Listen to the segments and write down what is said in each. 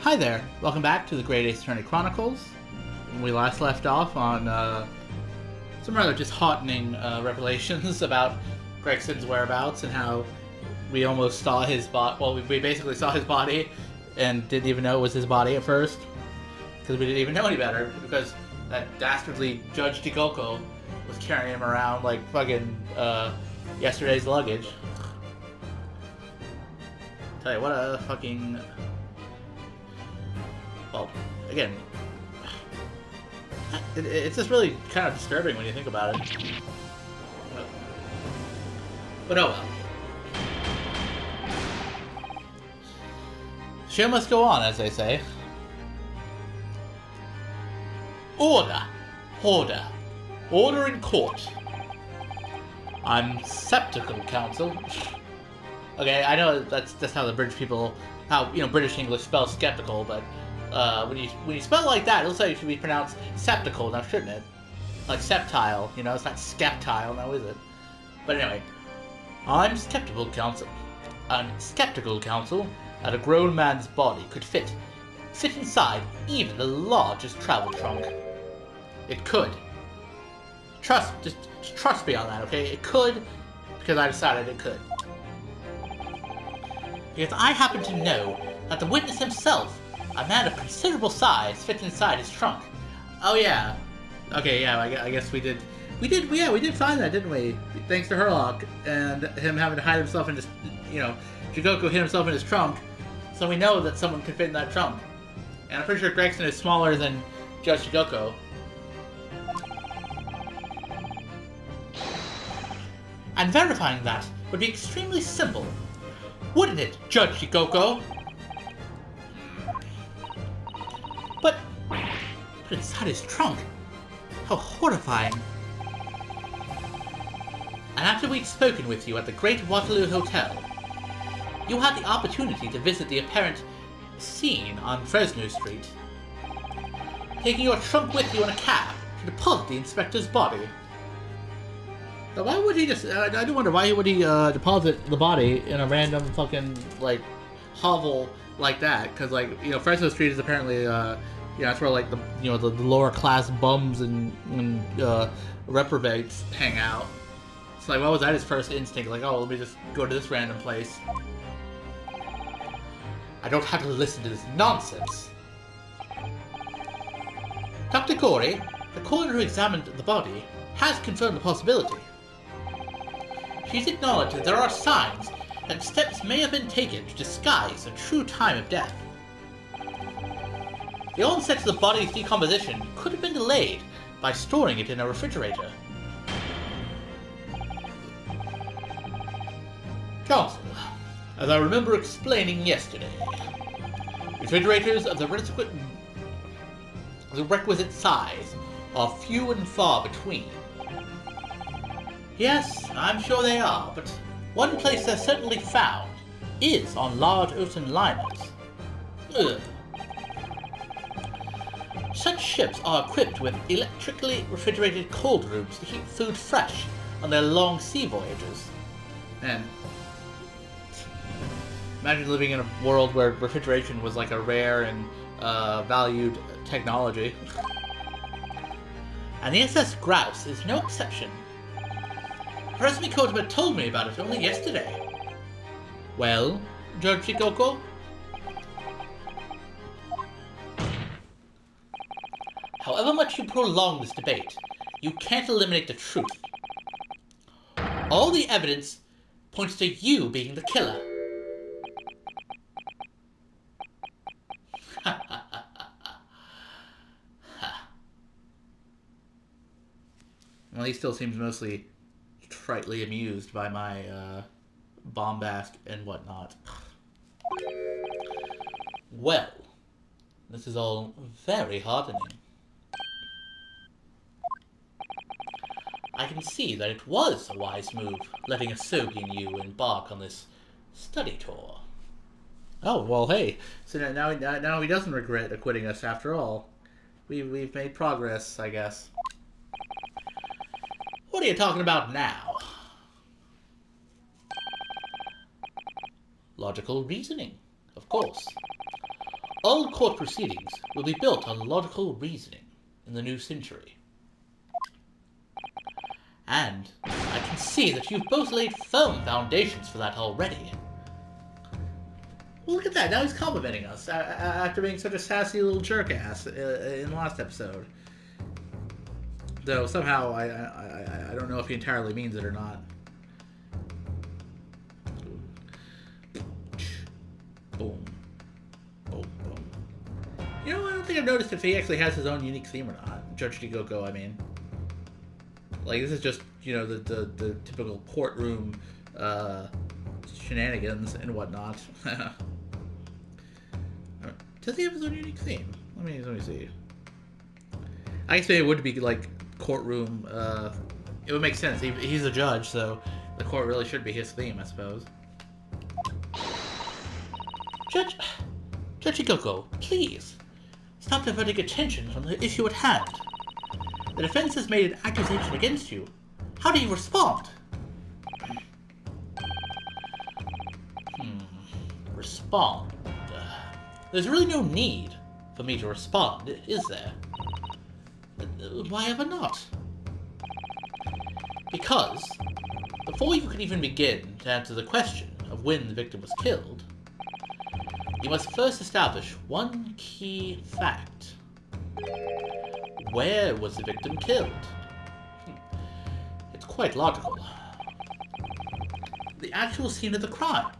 Hi there, welcome back to the Great Ace Attorney Chronicles. We last left off on some rather disheartening revelations about Gregson's whereabouts and how we almost saw his body. Well, we basically saw his body and didn't even know it was his body at first because we didn't even know any better because that dastardly Judge Tigoko was carrying him around like fucking yesterday's luggage. Tell you what a fucking... Well, again, it's just really kind of disturbing when you think about it. But oh well. Show must go on, as they say. Order! Order! Order in court! I'm skeptical, counsel. Okay, I know that's how the British people, British English spells skeptical, but when you spell it like that, it looks like it should be pronounced septical now, shouldn't it? Like septile, it's not skeptile now, is it? But anyway, I'm skeptical, counsel. I'm skeptical, counsel, that a grown man's body could fit inside even the largest travel trunk. It could. Just trust me on that, okay? It could, because I decided it could. Because I happen to know that the witness himself, a man of considerable size, fits inside his trunk. Oh yeah. Okay, yeah, I guess we did find that, didn't we? Thanks to Herlock and him having to hide himself in his, Jigoko hid himself in his trunk, so we know that someone could fit in that trunk. And I'm pretty sure Gregson is smaller than Judge Jigoko. And verifying that would be extremely simple. Wouldn't it, Judge Jigoko? But inside his trunk? How horrifying. And after we'd spoken with you at the Great Waterloo Hotel, you had the opportunity to visit the apparent scene on Fresno Street, taking your trunk with you in a cab to deposit the inspector's body. Now, why would he just... I do wonder, why would he deposit the body in a random fucking, hovel like that? Because, Fresno Street is apparently, that's where, the lower class bums and reprobates hang out. So, what was that his first instinct? Let me just go to this random place. I don't have to listen to this nonsense. Dr. Corey, the coroner who examined the body, has confirmed the possibility. She's acknowledged that there are signs that steps may have been taken to disguise the true time of death. The onset of the body's decomposition could have been delayed by storing it in a refrigerator. Counsel, as I remember explaining yesterday, refrigerators of the requisite size are few and far between. Yes, I'm sure they are, but one place they're certainly found is on large ocean liners. Ugh. Such ships are equipped with electrically refrigerated cold rooms to keep food fresh on their long sea voyages. Man, imagine living in a world where refrigeration was like a rare and valued technology. And the SS Grouse is no exception. Resmi Kotama told me about it only yesterday. Well, Judge Shikoko? However much you prolong this debate, you can't eliminate the truth. All the evidence points to you being the killer. Well, he still seems mostly tritely amused by my bombast and whatnot. Well, this is all very heartening. I can see that it was a wise move, letting Asogi and you embark on this study tour. Oh, well, hey, so now he doesn't regret acquitting us after all. We've made progress, I guess. What are you talking about now? Logical reasoning, of course. all court proceedings will be built on logical reasoning in the new century. And I can see that you've both laid firm foundations for that already. Well, look at that, now he's complimenting us after being such a sassy little jerk-ass in the last episode. Though somehow I don't know if he entirely means it or not. Boom. Boom, boom. You know, I don't think I've noticed if he actually has his own unique theme or not. Judge Digoko, I mean. Like, this is just, you know, the typical courtroom shenanigans and whatnot. Does he have his own unique theme? Let me see. I guess maybe it would be like courtroom. It would make sense. He's a judge, so the court really should be his theme, I suppose. Judge Igoko, please stop diverting attention from the issue at hand. The defense has made an accusation against you. How do you respond? Respond? There's really no need for me to respond, is there? Why ever not? Because, before you can even begin to answer the question of when the victim was killed, you must first establish one key fact. Where was the victim killed? It's quite logical. The actual scene of the crime.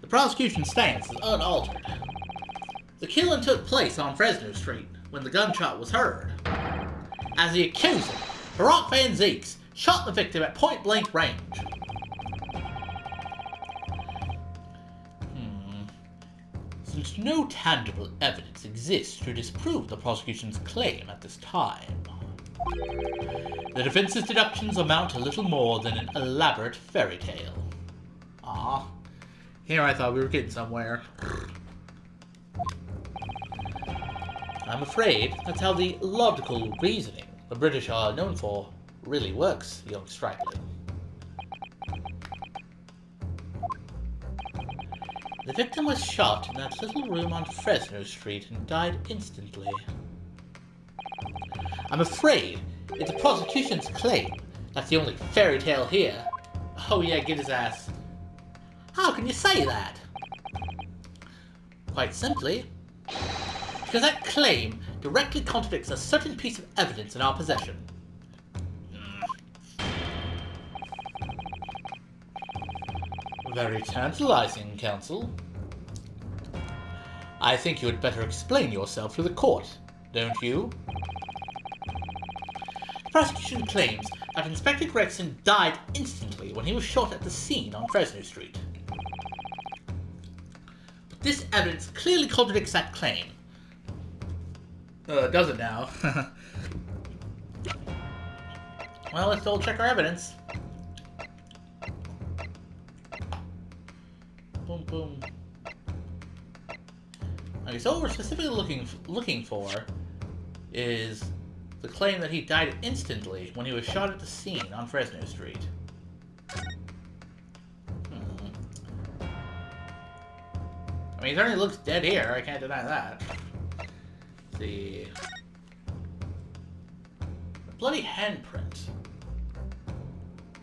The prosecution's stance is unaltered. The killing took place on Fresno Street when the gunshot was heard. As the accuser, Barack Van Zeeks shot the victim at point-blank range. Since no tangible evidence exists to disprove the prosecution's claim at this time, the defense's deductions amount to little more than an elaborate fairy tale. Ah, here I thought we were getting somewhere. I'm afraid that's how the logical reasoning the British are known for really works, young stripling. The victim was shot in that little room on Fresno Street and died instantly. I'm afraid it's the prosecution's claim that's the only fairy tale here. Oh yeah, get his ass. How can you say that? Quite simply, because that claim directly contradicts a certain piece of evidence in our possession. Very tantalizing, counsel. I think you had better explain yourself to the court, don't you? The prosecution claims that Inspector Gregson died instantly when he was shot at the scene on Fresno Street. But this evidence clearly contradicts that claim. Does it now? Well, let's all check our evidence. Boom, boom. Okay, so what we're specifically looking for is the claim that he died instantly when he was shot at the scene on Fresno Street. I mean, he certainly looks dead here. I can't deny that. The bloody handprint.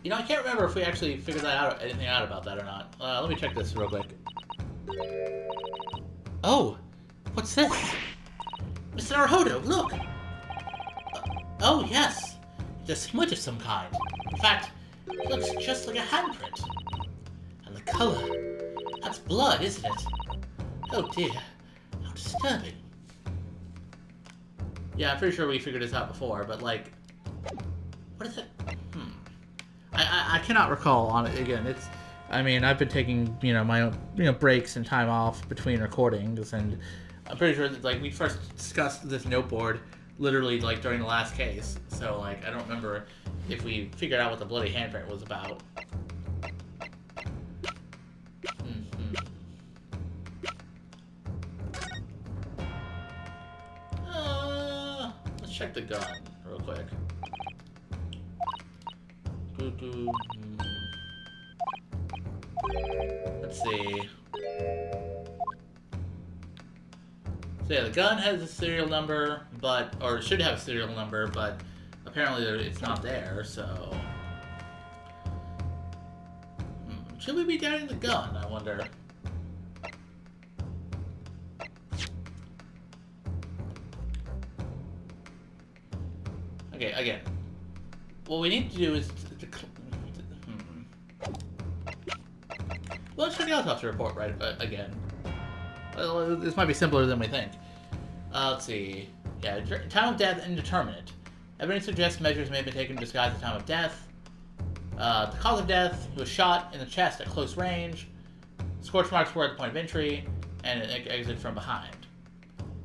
You know, I can't remember if we actually figured that out, anything out about that or not. Let me check this real quick. Oh, what's this? Mr. Naruhodo, look! Oh, yes. It's a smudge of some kind. In fact, it looks just like a handprint. And the color. That's blood, isn't it? Oh dear. How disturbing. Yeah, I'm pretty sure we figured this out before, but like... What is it? I cannot recall on it again. It's... I mean, I've been taking, you know, my own, you know, breaks and time off between recordings, and I'm pretty sure that, like, we first discussed this noteboard literally, like, during the last case. So, like, I don't remember if we figured out what the bloody handprint was about. Let's check the gun real quick. Let's see. So yeah, the gun has a serial number, or should have a serial number, but apparently it's not there, so... Should we be getting the gun, I wonder? Okay, again. What we need to do is... Well, let's check the autopsy report right again. Well, this might be simpler than we think. Let's see. Yeah, time of death indeterminate. Evidence suggests measures may have been taken to disguise the time of death. The cause of death, he was shot in the chest at close range. Scorch marks were at the point of entry, and it exited from behind.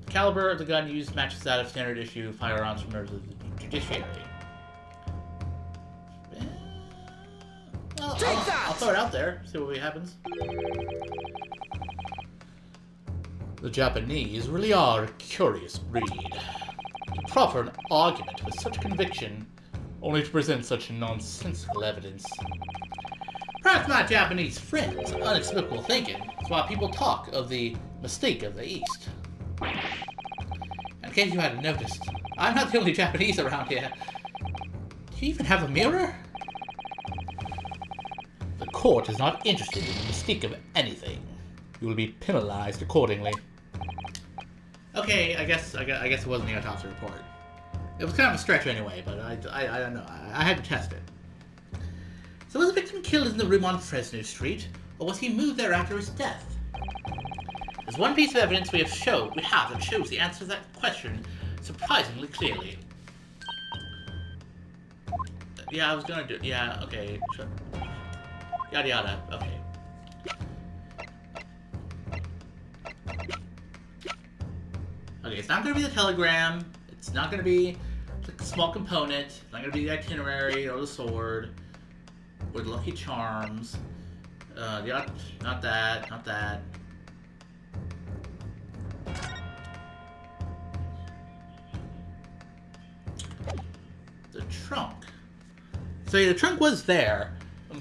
The caliber of the gun used matches that of standard issue firearms from members of the judiciary. Well, I'll throw it out there, see what happens. The Japanese really are a curious breed. To proffer an argument with such conviction, only to present such nonsensical evidence. Perhaps my Japanese friends' inexplicable thinking is why people talk of the mistake of the East. In case you hadn't noticed, I'm not the only Japanese around here. Do you even have a mirror? The court is not interested in the mistake of anything. You will be penalized accordingly. Okay, I guess it wasn't the autopsy report. It was kind of a stretch anyway, but I don't know. I had to test it. So was the victim killed in the room on Fresno Street, or was he moved there after his death? There's one piece of evidence we have that shows the answer to that question surprisingly clearly. Yeah, I was gonna do. Yeah, okay. Sure. Yada yada. Okay. Okay, it's not gonna be the telegram. It's not gonna be a small component. It's not gonna be the itinerary or the sword or the Lucky Charms. Not that. Not that. The trunk. So yeah, the trunk was there,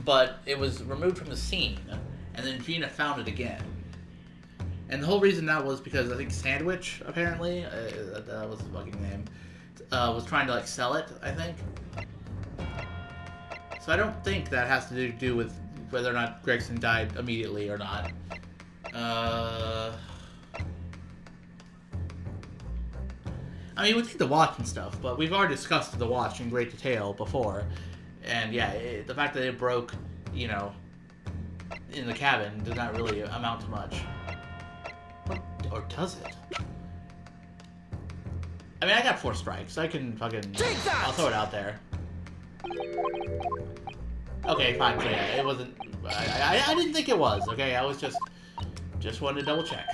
but it was removed from the scene, and then Gina found it again. And the whole reason that was because I think Sandwich, apparently, that was the fucking name, was trying to, like, sell it, I think. So I don't think that has to do with whether or not Gregson died immediately or not. I mean, we take the watch and stuff, but we've already discussed the watch in great detail before. And yeah, the fact that it broke, you know, in the cabin does not really amount to much. Or does it? I mean, I got 4 strikes. I can fucking... I'll throw it out there. Okay, fine. So yeah, it wasn't... I didn't think it was, okay? I was just wanted to double check.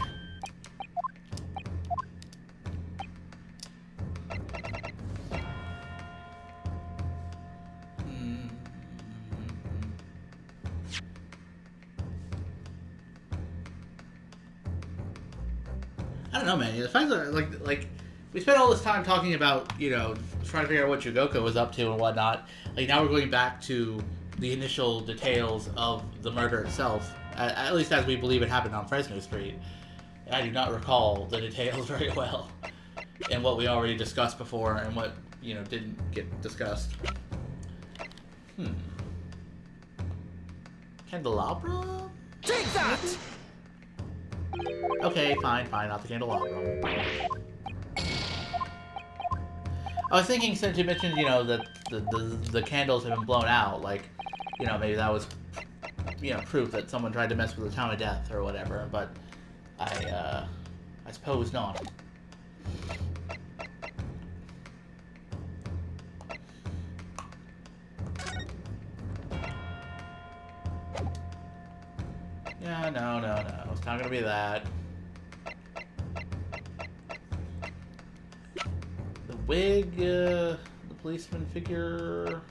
I don't know, man. The fact that, like, we spent all this time talking about, you know, trying to figure out what Jugoko was up to and whatnot. Like, now we're going back to the initial details of the murder itself, at least as we believe it happened on Fresno Street. I do not recall the details very well, and what we already discussed before, and what, you know, didn't get discussed. Candelabra? Take that! Okay, fine, not the candelabra. I was thinking, since you mentioned, you know, that the candles have been blown out, like, you know, maybe that was, you know, proof that someone tried to mess with the time of death or whatever, but I suppose not. Yeah, no, it's not gonna be that. The wig, the policeman figure...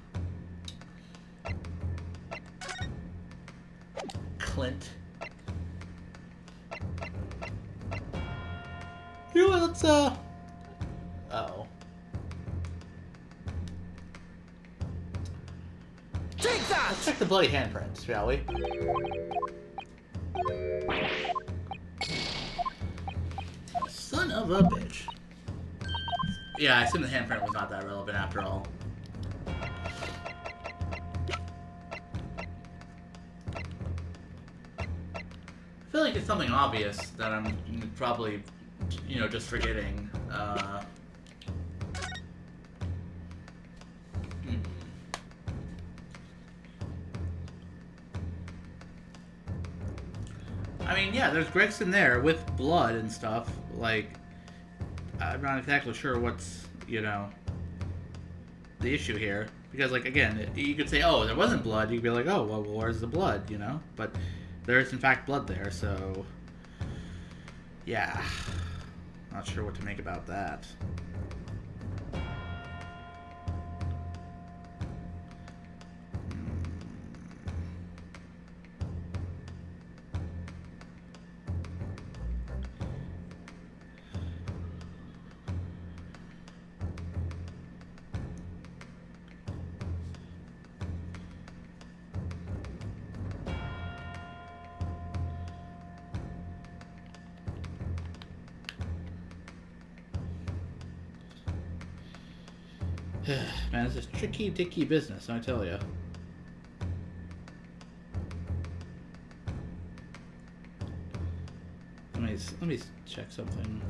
Clint. You know what, let's, uh-oh. Take that! Let's check the bloody handprints, shall we? Son of of a bitch. Yeah, I assume the handprint was not that relevant after all. I feel like it's something obvious that I'm probably, you know, just forgetting. I mean, yeah, there's Gregson there with blood and stuff. Like, I'm not exactly sure what's, you know, the issue here. Because, like, again, you could say, oh, there wasn't blood. You could be like, oh, well, where's the blood, you know? But there is, in fact, blood there, so... yeah. Not sure what to make about that. Man, this is tricky dicky business, I tell you. Let me check something.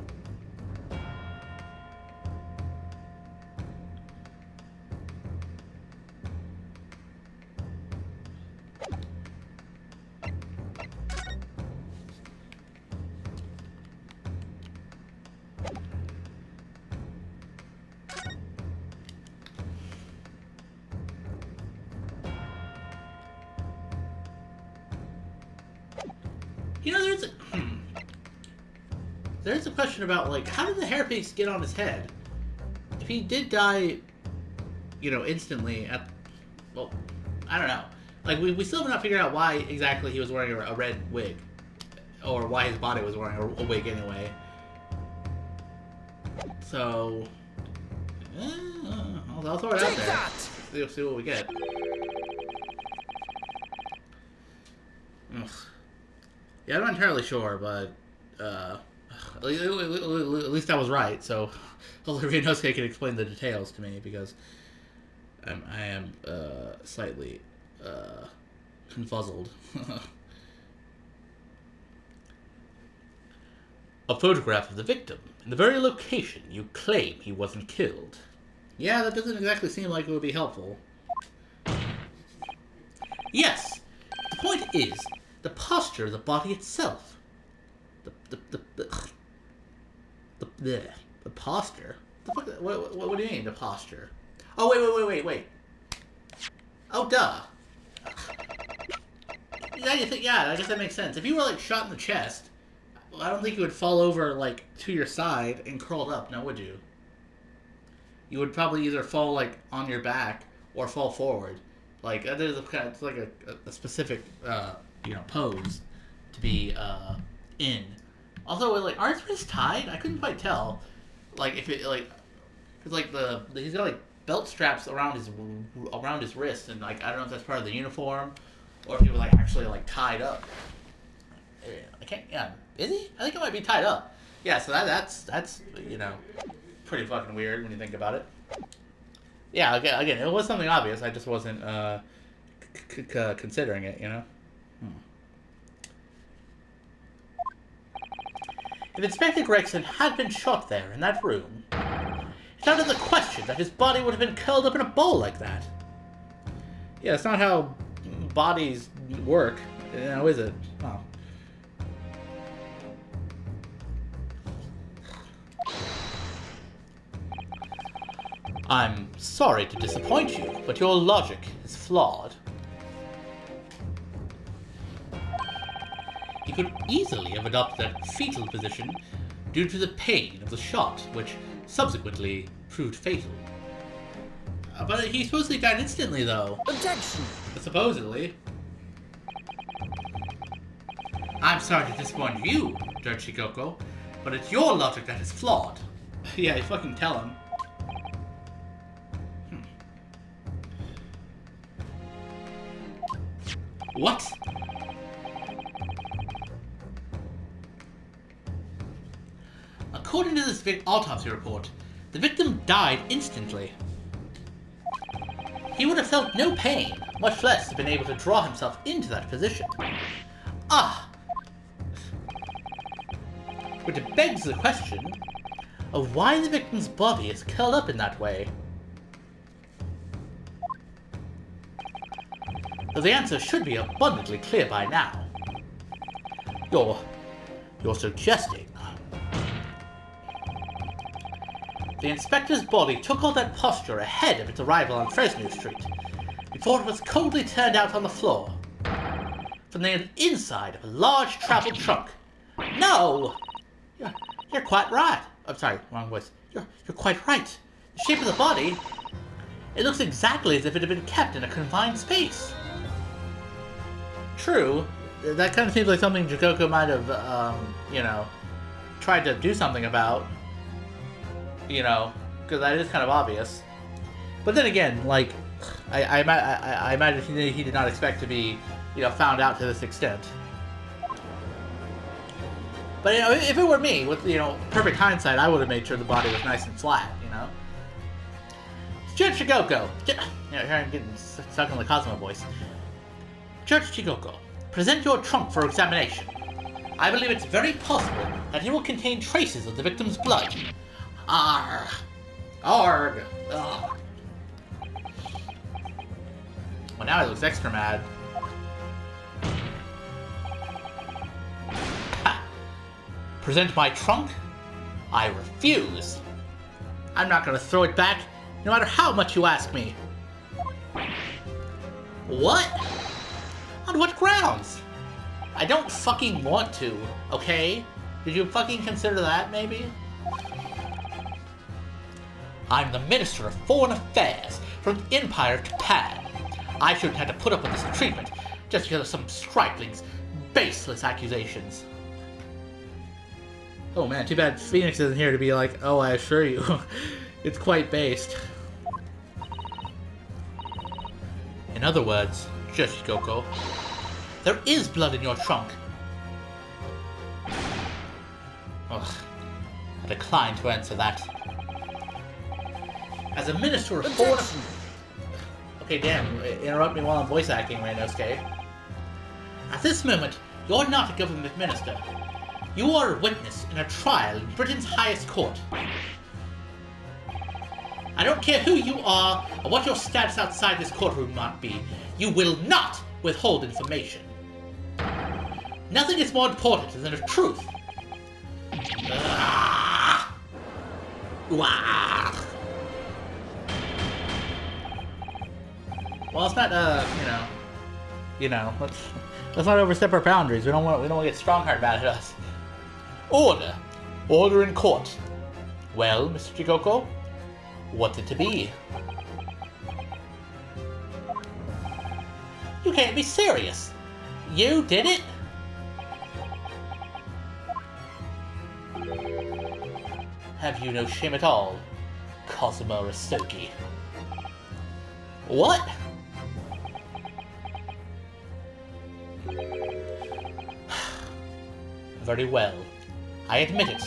You know, there's a question about, like, how did the hairpiece get on his head? If he did die, you know, instantly at, well, I don't know. Like, we still have not figured out why exactly he was wearing a red wig. Or why his body was wearing a wig anyway. So, I'll throw it out there. See what we get. Ugh. Yeah, I'm not entirely sure, but at least I was right. So hopefully Ryunosuke can explain the details to me, because I am slightly confuzzled. A photograph of the victim in the very location you claim he wasn't killed. Yeah, that doesn't exactly seem like it would be helpful. Yes, the point is the posture of the body itself. The posture? What do you mean, the posture? Oh, wait. Oh, duh. Yeah, I guess that makes sense. If you were, like, shot in the chest, I don't think you would fall over, like, to your side and curled up, now would you? You would probably either fall, like, on your back or fall forward. Like, there's it's like a specific, you know, pose to be in. Also, like, are his wrists tied? I couldn't quite tell. Like, if it, like, cause like he's got, like, belt straps around his wrist, and, like, I don't know if that's part of the uniform or if he was, like, actually, like, tied up. I can't. Yeah, is he? I think it might be tied up. Yeah, so that's you know, pretty fucking weird when you think about it. Yeah, again, it was something obvious. I just wasn't considering it, you know. If Inspector Gregson had been shot there in that room, it's out of the question that his body would have been curled up in a ball like that. Yeah, that's not how bodies work, you know, is it? Oh. I'm sorry to disappoint you, but your logic is flawed. He could easily have adopted that fetal position due to the pain of the shot, which subsequently proved fatal. But he supposedly died instantly, though. Objection! Supposedly. I'm sorry to disappoint you, Dirt Shikoko, but it's your logic that is flawed. Yeah, you fucking tell him. What? According to this autopsy report, the victim died instantly. He would have felt no pain, much less have been able to draw himself into that position. Ah! Which begs the question of why the victim's body is curled up in that way. Though the answer should be abundantly clear by now. You're suggesting the inspector's body took on that posture ahead of its arrival on Fresno Street, before it was coldly turned out on the floor, from the inside of a large travel trunk. No! You're quite right. I'm sorry, wrong voice. You're quite right. The shape of the body, it looks exactly as if it had been kept in a confined space. True, that kind of seems like something Jikoko might have, tried to do something about. Because that is kind of obvious. But then again, like, I imagine he did not expect to be, found out to this extent. But, if it were me, with, perfect hindsight, I would have made sure the body was nice and flat, Judge Chigoko. Here I'm getting stuck in the Cosmo voice. Judge Chigoko, present your trunk for examination. I believe it's very possible that it will contain traces of the victim's blood. Arg. Arg. Ugh. Well, now he looks extra mad. Ha. Present my trunk? I refuse. I'm not going to throw it back, no matter how much you ask me. What? On what grounds? I don't fucking want to, okay? Did you fucking consider that, maybe? I'm the Minister of Foreign Affairs from the Empire of Japan. I shouldn't have to put up with this treatment just because of some stripling's baseless accusations. Oh man, too bad Phoenix isn't here to be like, oh, I assure you, it's quite based. In other words, Judge Chigoko, there is blood in your trunk. Ugh, I decline to answer that. As a Minister of Foreign... Okay, damn, interrupt me while I'm voice acting, Reinosuke. At this moment, you're not a government minister. You are a witness in a trial in Britain's highest court. I don't care who you are, or what your status outside this courtroom might be, you will not withhold information. Nothing is more important than the truth. Well, it's not, let's not overstep our boundaries. We don't want to get Strongheart mad at us. Order. Order in court. Well, Mr. Chigoko, what's it to be? You can't be serious. You did it? Have you no shame at all, Cosmo Rasoki? What? Very well. I admit it.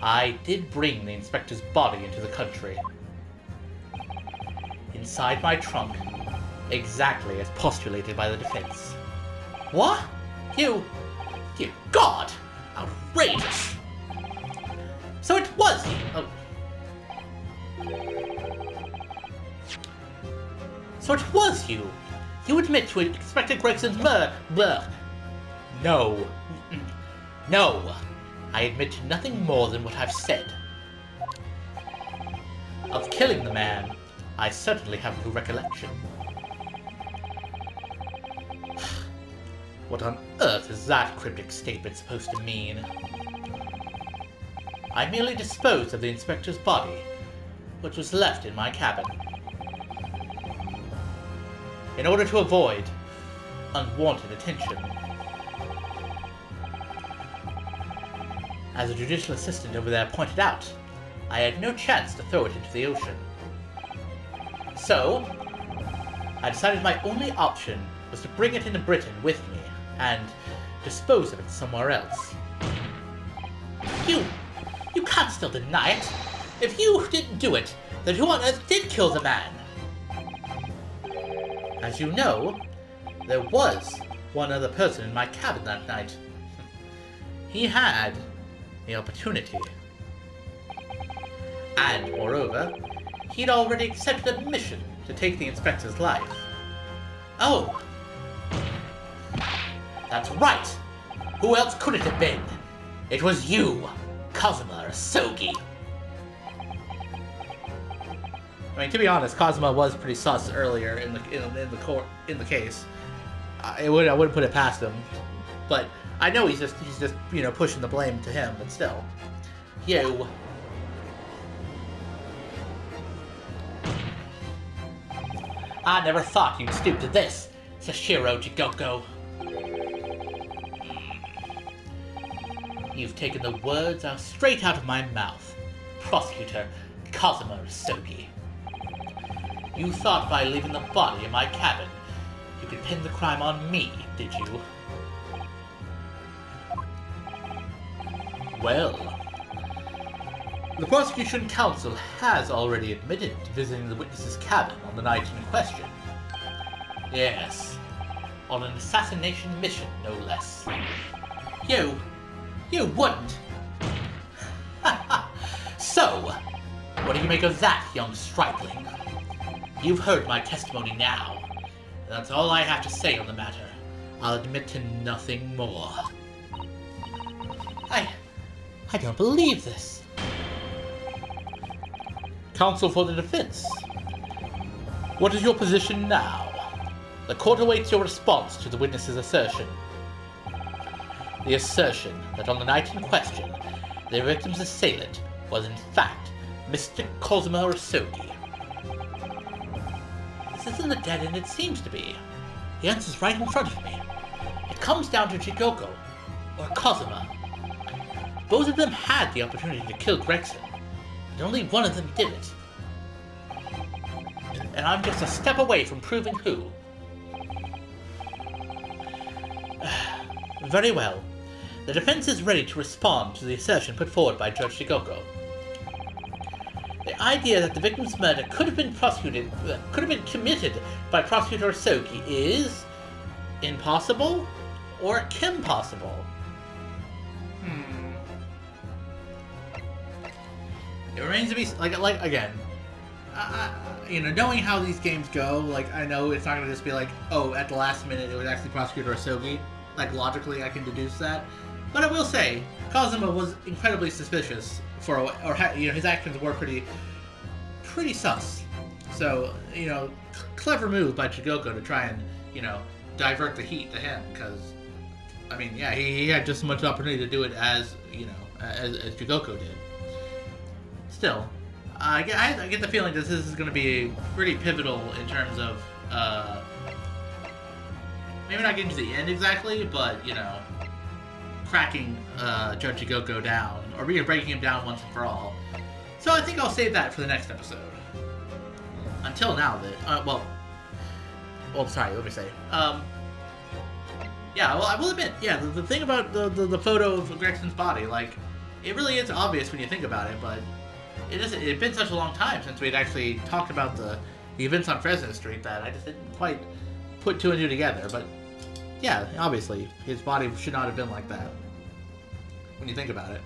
I did bring the inspector's body into the country. Inside my trunk, exactly as postulated by the defense. What? You... Dear God! Outrageous! So it was you! So it was you! You admit to Inspector Gregson's murder? No. No. I admit to nothing more than what I've said. Of killing the man, I certainly have no recollection. What on earth is that cryptic statement supposed to mean? I merely disposed of the inspector's body, which was left in my cabin, in order to avoid unwanted attention. As a judicial assistant over there pointed out, I had no chance to throw it into the ocean. So, I decided my only option was to bring it into Britain with me and dispose of it somewhere else. You can't still deny it. If you didn't do it, then who on earth did kill the man? As you know, there was one other person in my cabin that night. He had the opportunity. And, moreover, he'd already accepted a mission to take the inspector's life. Oh! That's right! Who else could it have been? It was you, Cosima Sogi. I mean, to be honest, Cosima was pretty sus earlier in the case. I wouldn't put it past him, but I know he's just pushing the blame to him. But still, you. I never thought you'd stoop to this, Sashiro Jigoko. You've taken the words out straight out of my mouth, Prosecutor Cosima Sogi. You thought by leaving the body in my cabin, you could pin the crime on me, did you? Well, the prosecution counsel has already admitted to visiting the witness's cabin on the night in question. Yes, on an assassination mission, no less. You wouldn't. So, what do you make of that, young stripling? You've heard my testimony now. That's all I have to say on the matter. I'll admit to nothing more. I don't believe this. Counsel for the defense. What is your position now? The court awaits your response to the witness's assertion. The assertion that on the night in question, the victim's assailant was in fact Mr. Cosima Sogi. This isn't the dead end it seems to be. The answer's right in front of me. It comes down to Jigoko, or Cosima. Both of them had the opportunity to kill Gregson, and only one of them did it. And I'm just a step away from proving who. Very well. The defense is ready to respond to the assertion put forward by Judge Jigoko. The idea that the victim's murder could have been committed by Prosecutor Sogi is impossible or impossible. It remains to be again. Knowing how these games go, I know it's not gonna just be oh, at the last minute it was actually Prosecutor Sogi. Logically, I can deduce that. But I will say, Cosima was incredibly suspicious his actions were pretty sus. So, clever move by Jigoko to try and, divert the heat to him, because, he had just as much opportunity to do it as Jigoko did. Still, I get the feeling that this is going to be pretty pivotal in terms of, maybe not getting to the end exactly, but, cracking Judge Jigoko down, or breaking him down once and for all. So I think I'll save that for the next episode. Until now, I will admit, the thing about the photo of Gregson's body, it really is obvious when you think about it, but it's been such a long time since we'd actually talked about the events on Fresno Street that I just didn't quite put two and two together, but yeah, obviously, his body should not have been like that, when you think about it.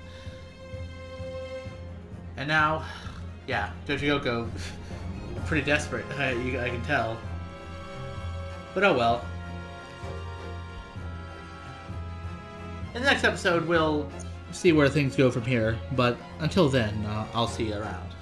And now, Judge Jigoko, pretty desperate, I can tell. But oh well. In the next episode, we'll see where things go from here, but until then, I'll see you around.